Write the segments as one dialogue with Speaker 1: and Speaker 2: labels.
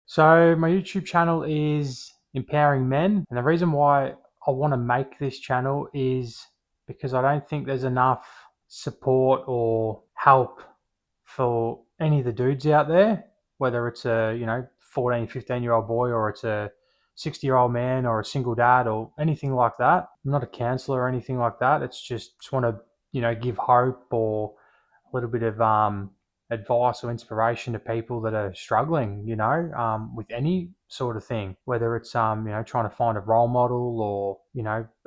Speaker 1: So my YouTube channel is Empowering Men, and the reason why I want to make this channel is because I don't think there's enough support or help for any of the dudes out there, whether it's a 14, 15-year-old boy, or it's a 60-year-old man, or a single dad, or anything like that. I'm not a counselor or anything like that. It's just want to give hope or a little bit of advice or inspiration to people that are struggling, with any sort of thing, whether it's, trying to find a role model, or,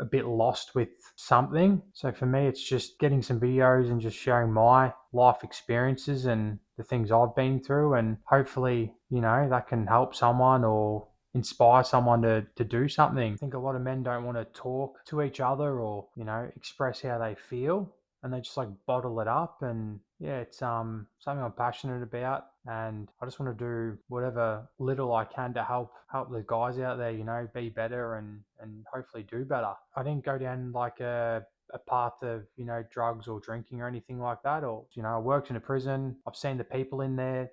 Speaker 1: a bit lost with something. So for me, it's just getting some videos and just sharing my life experiences and the things I've been through. And hopefully, that can help someone or inspire someone to do something. I think a lot of men don't want to talk to each other or, express how they feel, and they just like bottle it up. And yeah, it's something I'm passionate about, and I just want to do whatever little I can to help the guys out there, be better and hopefully do better. I didn't go down like a path of drugs or drinking or anything like that. Or I worked in a prison. I've seen the people in there,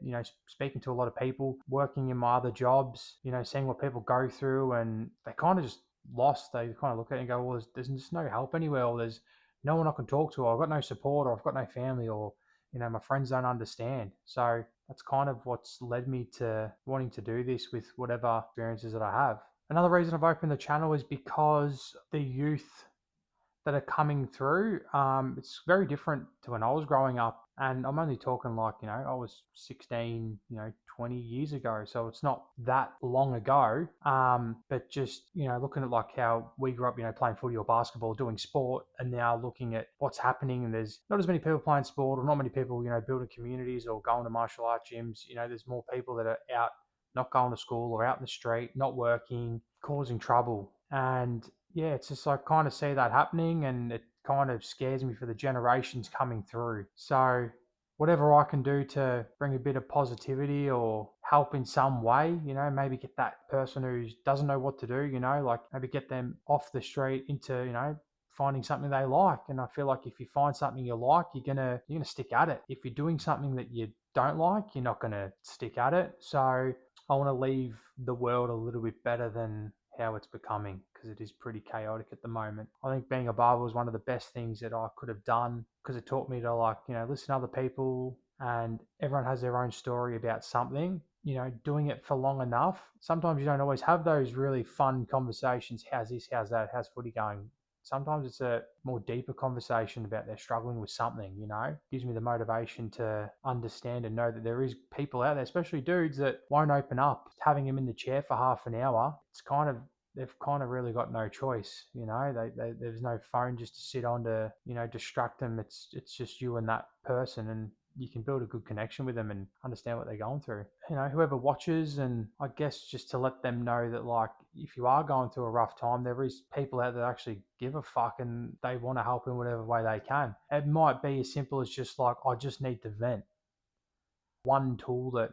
Speaker 1: speaking to a lot of people, working in my other jobs, seeing what people go through, and they kind of just lost. They kind of look at it and go, well, there's just no help anywhere, or there's no one I can talk to, or I've got no support, or I've got no family, or my friends don't understand. So that's kind of what's led me to wanting to do this with whatever experiences that I have. Another reason I've opened the channel is because the youth that are coming through, it's very different to when I was growing up. And I'm only talking like, I was 16, 20 years ago. So it's not that long ago. But just, looking at like how we grew up, playing footy or basketball, doing sport, and now looking at what's happening. And there's not as many people playing sport, or not many people, building communities or going to martial art gyms. There's more people that are out not going to school, or out in the street, not working, causing trouble. And yeah, it's just like kind of see that happening, and it kind of scares me for the generations coming through. So whatever I can do to bring a bit of positivity or help in some way, maybe get that person who doesn't know what to do, like maybe get them off the street into, finding something they like. And I feel like if you find something you like, you're gonna stick at it. If you're doing something that you don't like, you're not gonna stick at it. So I want to leave the world a little bit better than how it's becoming, because it is pretty chaotic at the moment. I think being a barber was one of the best things that I could have done, because it taught me to, like, listen to other people, and everyone has their own story about something. Doing it for long enough, sometimes you don't always have those really fun conversations. How's this? How's that? How's footy going? Sometimes it's a more deeper conversation about they're struggling with something, gives me the motivation to understand and know that there is people out there, especially dudes, that won't open up. Having them in the chair for half an hour, it's kind of, they've kind of really got no choice. There's no phone just to sit on to, distract them. It's just you and that person, and you can build a good connection with them and understand what they're going through. Whoever watches, and I guess just to let them know that, like, if you are going through a rough time, there is people out there that actually give a fuck, and they want to help in whatever way they can. It might be as simple as just like, I just need to vent. One tool that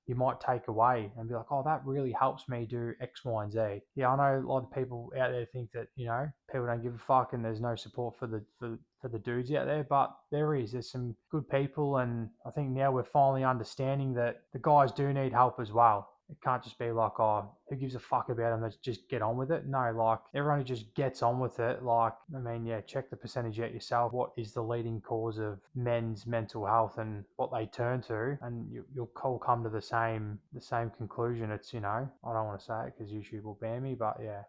Speaker 1: you might take away and be like, oh, that really helps me do X, Y, and Z. Yeah, I know a lot of people out there think that, people don't give a fuck and there's no support for the dudes out there, but there is. There's some good people, and I think now we're finally understanding that the guys do need help as well. It can't just be like, oh, who gives a fuck about them? Let's just get on with it. No, like, everyone who just gets on with it, like, I mean, yeah, check the percentage out yourself. What is the leading cause of men's mental health and what they turn to? And you'll all come to the same conclusion. It's, I don't want to say it because YouTube will ban me, but yeah,